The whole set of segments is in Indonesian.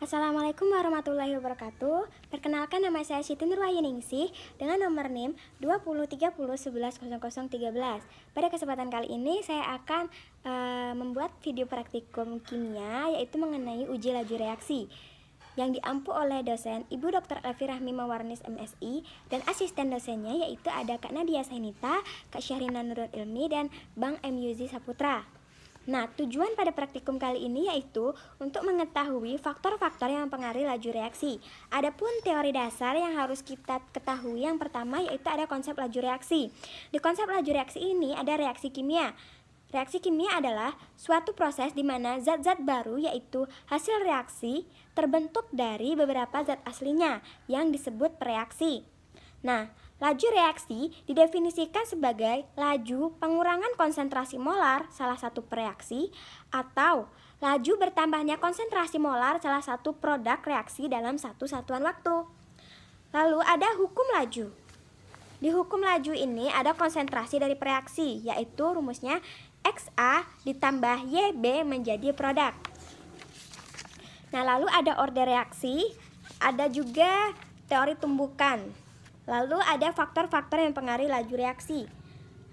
Assalamualaikum warahmatullahi wabarakatuh. Perkenalkan, nama saya Siti Nurwahyuningsih dengan nomor NIM 2030110013. Pada kesempatan kali ini saya akan membuat video praktikum kimia, yaitu mengenai uji laju reaksi yang diampu oleh dosen Ibu Dr. Elvi Rahmi Mawarnis MSI dan asisten dosennya, yaitu ada Kak Nadia Sainita, Kak Syahrina Nurul Ilmi, dan Bang MYuzi Saputra. Nah, tujuan pada praktikum kali ini yaitu untuk mengetahui faktor-faktor yang mempengaruhi laju reaksi. Adapun teori dasar yang harus kita ketahui, yang pertama yaitu ada konsep laju reaksi. Di konsep laju reaksi ini ada reaksi kimia. Reaksi kimia adalah suatu proses di mana zat-zat baru, yaitu hasil reaksi, terbentuk dari beberapa zat aslinya yang disebut reaksi. Nah, laju reaksi didefinisikan sebagai laju pengurangan konsentrasi molar salah satu reaksi atau laju bertambahnya konsentrasi molar salah satu produk reaksi dalam satu satuan waktu. Lalu ada hukum laju. Di hukum laju ini ada konsentrasi dari reaksi, yaitu rumusnya XA ditambah YB menjadi produk. Nah, lalu ada orde reaksi, ada juga teori tumbukan. Lalu ada faktor-faktor yang mempengaruhi laju reaksi.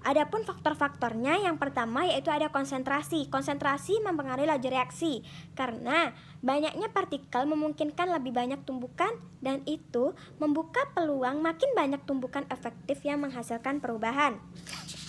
Adapun faktor-faktornya, yang pertama yaitu ada konsentrasi. Konsentrasi mempengaruhi laju reaksi karena banyaknya partikel memungkinkan lebih banyak tumbukan, dan itu membuka peluang makin banyak tumbukan efektif yang menghasilkan perubahan.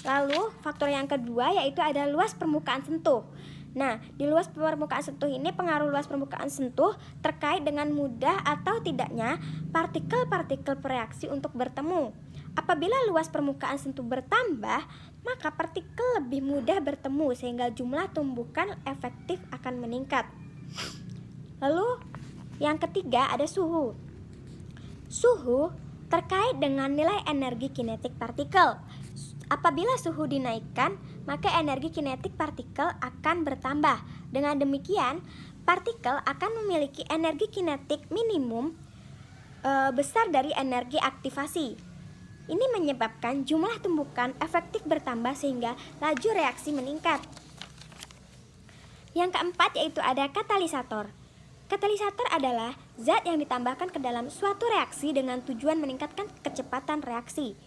Lalu faktor yang kedua yaitu ada luas permukaan sentuh. Nah, di luas permukaan sentuh ini, pengaruh luas permukaan sentuh terkait dengan mudah atau tidaknya partikel-partikel bereaksi untuk bertemu. Apabila luas permukaan sentuh bertambah, maka partikel lebih mudah bertemu sehingga jumlah tumbukan efektif akan meningkat. Lalu yang ketiga ada suhu. Suhu terkait dengan nilai energi kinetik partikel. Apabila suhu dinaikkan, maka energi kinetik partikel akan bertambah. Dengan demikian, partikel akan memiliki energi kinetik minimum besar dari energi aktivasi. Ini menyebabkan jumlah tumbukan efektif bertambah sehingga laju reaksi meningkat. Yang keempat yaitu ada katalisator. Katalisator adalah zat yang ditambahkan ke dalam suatu reaksi dengan tujuan meningkatkan kecepatan reaksi.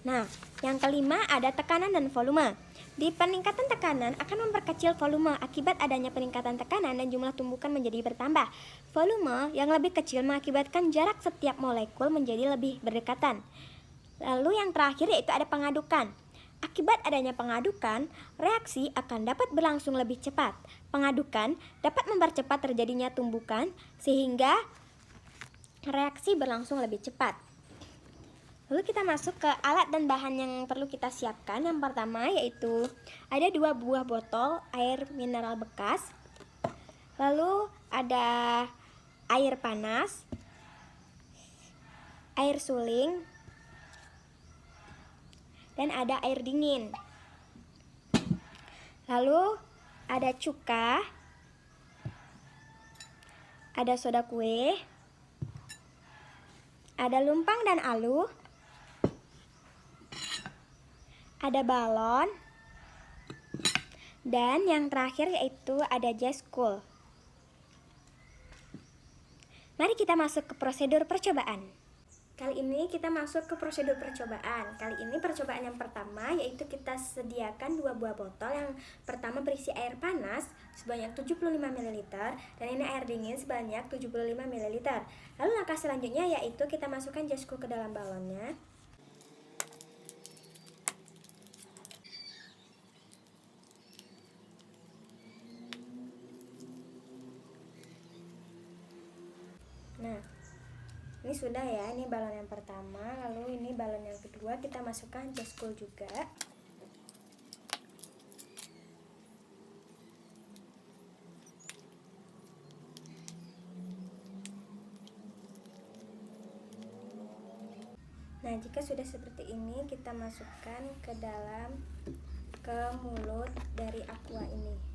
Nah, yang kelima ada tekanan dan volume. Di peningkatan tekanan akan memperkecil volume akibat adanya peningkatan tekanan dan jumlah tumbukan menjadi bertambah. Volume yang lebih kecil mengakibatkan jarak setiap molekul menjadi lebih berdekatan. Lalu yang terakhir yaitu ada pengadukan. Akibat adanya pengadukan, reaksi akan dapat berlangsung lebih cepat. Pengadukan dapat mempercepat terjadinya tumbukan sehingga reaksi berlangsung lebih cepat. Lalu kita masuk ke alat dan bahan yang perlu kita siapkan. Yang pertama yaitu ada 2 buah botol air mineral bekas. Lalu ada air panas, air suling, dan ada air dingin. Lalu ada cuka, ada soda kue, ada lumpang dan alu, ada balon, dan yang terakhir yaitu ada jas cool. Mari kita masuk ke prosedur percobaan. Kali ini kita masuk ke prosedur percobaan. Kali ini percobaan yang pertama yaitu kita sediakan 2 buah botol. Yang pertama berisi air panas sebanyak 75 ml dan ini air dingin sebanyak 75 ml. Lalu langkah selanjutnya yaitu kita masukkan jas cool ke dalam balonnya. Nah, ini sudah ya, ini balon yang pertama. Lalu ini balon yang kedua, kita masukkan jas cool juga. Nah, jika sudah seperti ini, kita masukkan ke mulut dari aqua ini.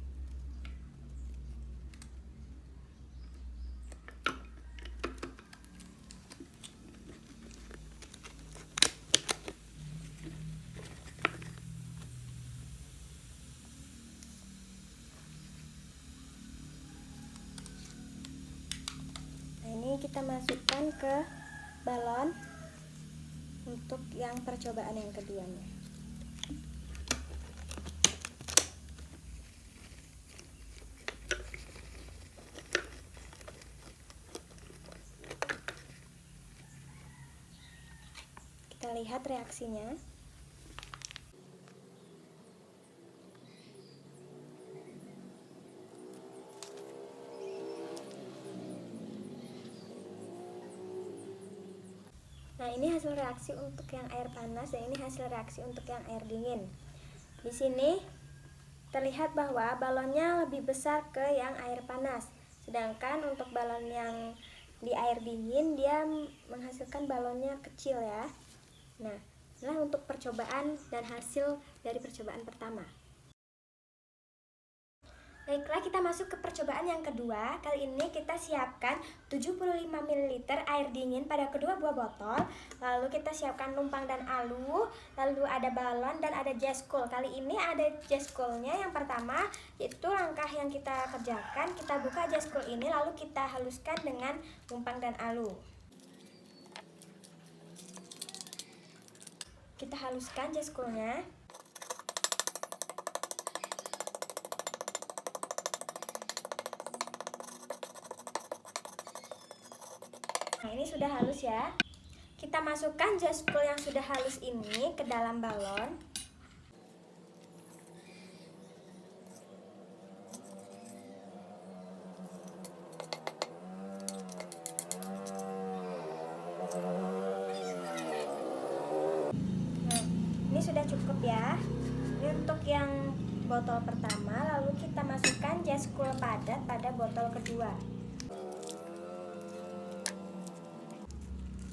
kita masukkan ke balon untuk yang percobaan yang keduanya. Kita lihat reaksinya. Nah, ini hasil reaksi untuk yang air panas dan ini hasil reaksi untuk yang air dingin. Di sini terlihat bahwa balonnya lebih besar ke yang air panas. Sedangkan untuk balon yang di air dingin dia menghasilkan balonnya kecil ya. Nah, inilah untuk percobaan dan hasil dari percobaan pertama. Baiklah, kita masuk ke percobaan yang kedua. Kali ini kita siapkan 75 ml air dingin pada kedua buah botol. Lalu kita siapkan lumpang dan alu. Lalu ada balon dan ada jeskul. Kali ini ada jeskulnya. Yang pertama, yaitu langkah yang kita kerjakan. Kita buka jeskul ini lalu kita haluskan dengan lumpang dan alu. Kita haluskan jeskulnya. Nah, ini sudah halus ya. Kita masukkan jeskul yang sudah halus ini ke dalam balon. Nah, ini sudah cukup ya. Ini untuk yang botol pertama, lalu kita masukkan jeskul padat pada botol kedua.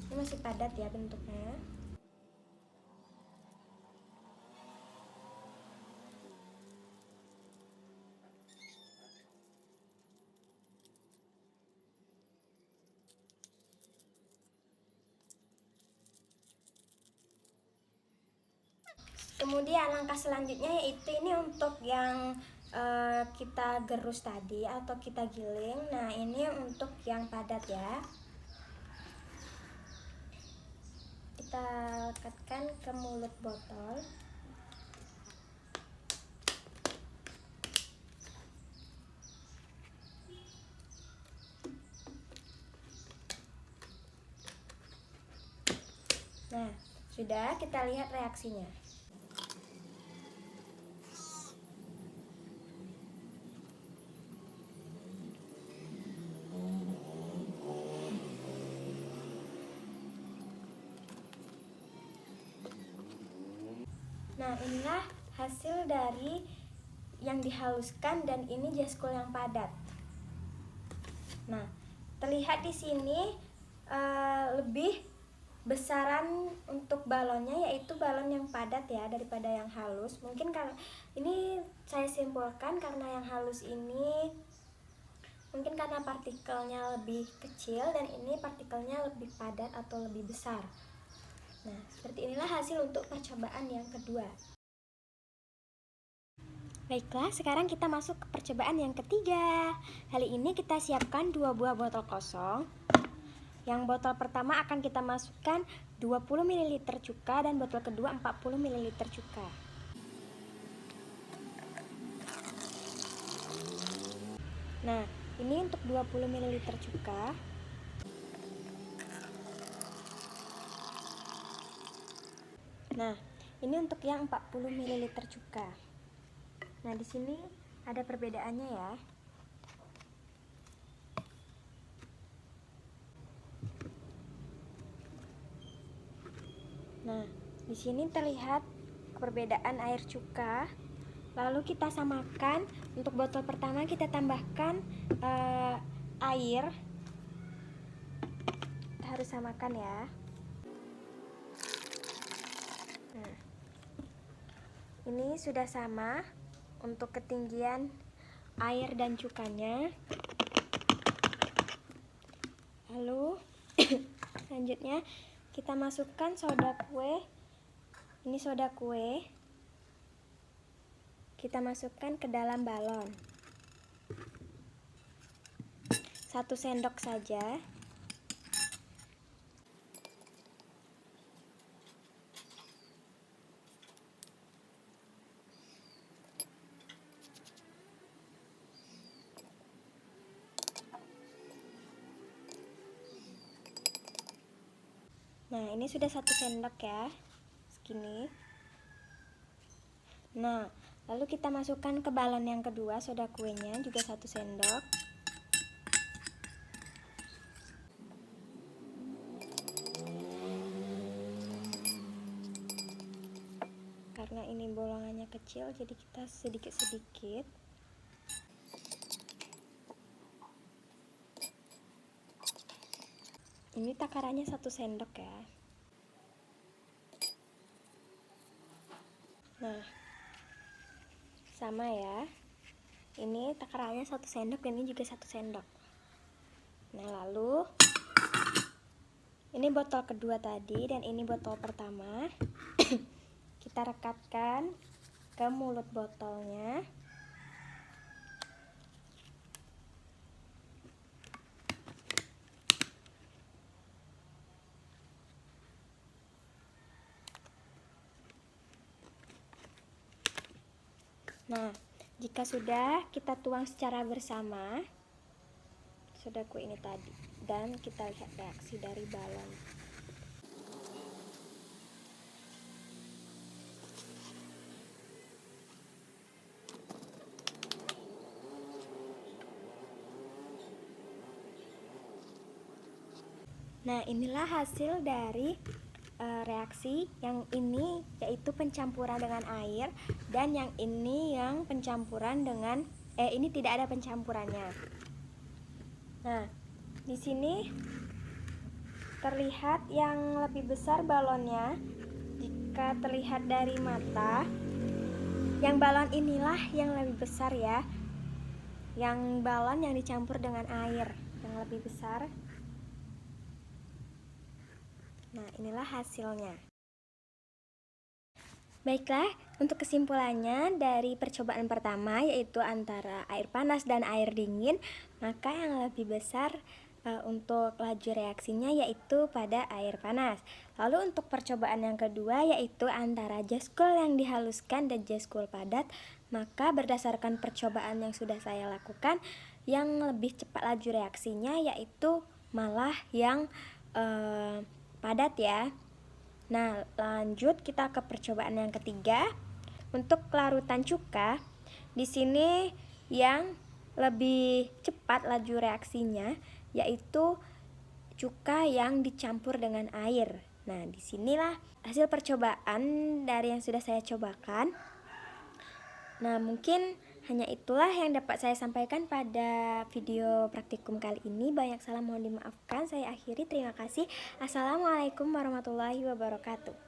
Ini masih padat ya bentuknya. Kemudian langkah selanjutnya yaitu ini untuk yang kita gerus tadi atau kita giling. Nah, ini untuk yang padat ya. Kita lekatkan ke mulut botol. Nah, sudah, kita lihat reaksinya. Nah, inilah hasil dari yang dihaluskan dan ini jeskul yang padat. Nah, terlihat di sini lebih besaran untuk balonnya, yaitu balon yang padat ya daripada yang halus. Mungkin karena ini saya simpulkan karena yang halus ini mungkin karena partikelnya lebih kecil dan ini partikelnya lebih padat atau lebih besar. Nah, seperti inilah hasil untuk percobaan yang kedua. Baiklah, sekarang kita masuk ke percobaan yang ketiga. Kali ini kita siapkan 2 buah botol kosong. Yang botol pertama akan kita masukkan 20 ml cuka dan botol kedua 40 ml cuka. Nah, ini untuk 20 ml cuka. Nah, ini untuk yang 40 ml cuka. Nah, di sini ada perbedaannya ya. Nah, di sini terlihat perbedaan air cuka. Lalu kita samakan. Untuk botol pertama kita tambahkan air. Kita harus samakan ya. Nah, ini sudah sama untuk ketinggian air dan cukanya. Lalu selanjutnya kita masukkan soda kue. Ini soda kue. Kita masukkan ke dalam balon. 1 sendok saja. Nah, ini sudah 1 sendok ya, segini. Nah, lalu kita masukkan ke balon yang kedua, soda kuenya juga 1 sendok. Karena ini bolongannya kecil, jadi kita sedikit-sedikit. Ini takarannya 1 sendok ya. Nah, sama ya. Ini takarannya 1 sendok dan ini juga 1 sendok. Nah, lalu ini botol kedua tadi dan ini botol pertama. Kita rekatkan ke mulut botolnya. Nah, jika sudah, kita tuang secara bersama soda kue ini tadi dan kita lihat reaksi dari balon. Nah, inilah hasil dari reaksi yang ini, yaitu pencampuran dengan air, dan yang ini yang pencampuran dengan ini tidak ada pencampurannya. Nah, di sini terlihat yang lebih besar balonnya. Jika terlihat dari mata, yang balon inilah yang lebih besar ya. Yang balon yang dicampur dengan air yang lebih besar. Nah, inilah hasilnya. Baiklah, untuk kesimpulannya dari percobaan pertama, yaitu antara air panas dan air dingin, maka yang lebih besar untuk laju reaksinya yaitu pada air panas. Lalu untuk percobaan yang kedua, yaitu antara jas cool yang dihaluskan dan jas cool padat, maka berdasarkan percobaan yang sudah saya lakukan, yang lebih cepat laju reaksinya yaitu malah yang padat ya. Nah, lanjut kita ke percobaan yang ketiga. Untuk larutan cuka, di sini yang lebih cepat laju reaksinya yaitu cuka yang dicampur dengan air. Nah, disinilah hasil percobaan dari yang sudah saya cobakan. Nah, mungkin hanya itulah yang dapat saya sampaikan pada video praktikum kali ini. Banyak salah mohon dimaafkan. Saya akhiri, terima kasih. Assalamualaikum warahmatullahi wabarakatuh.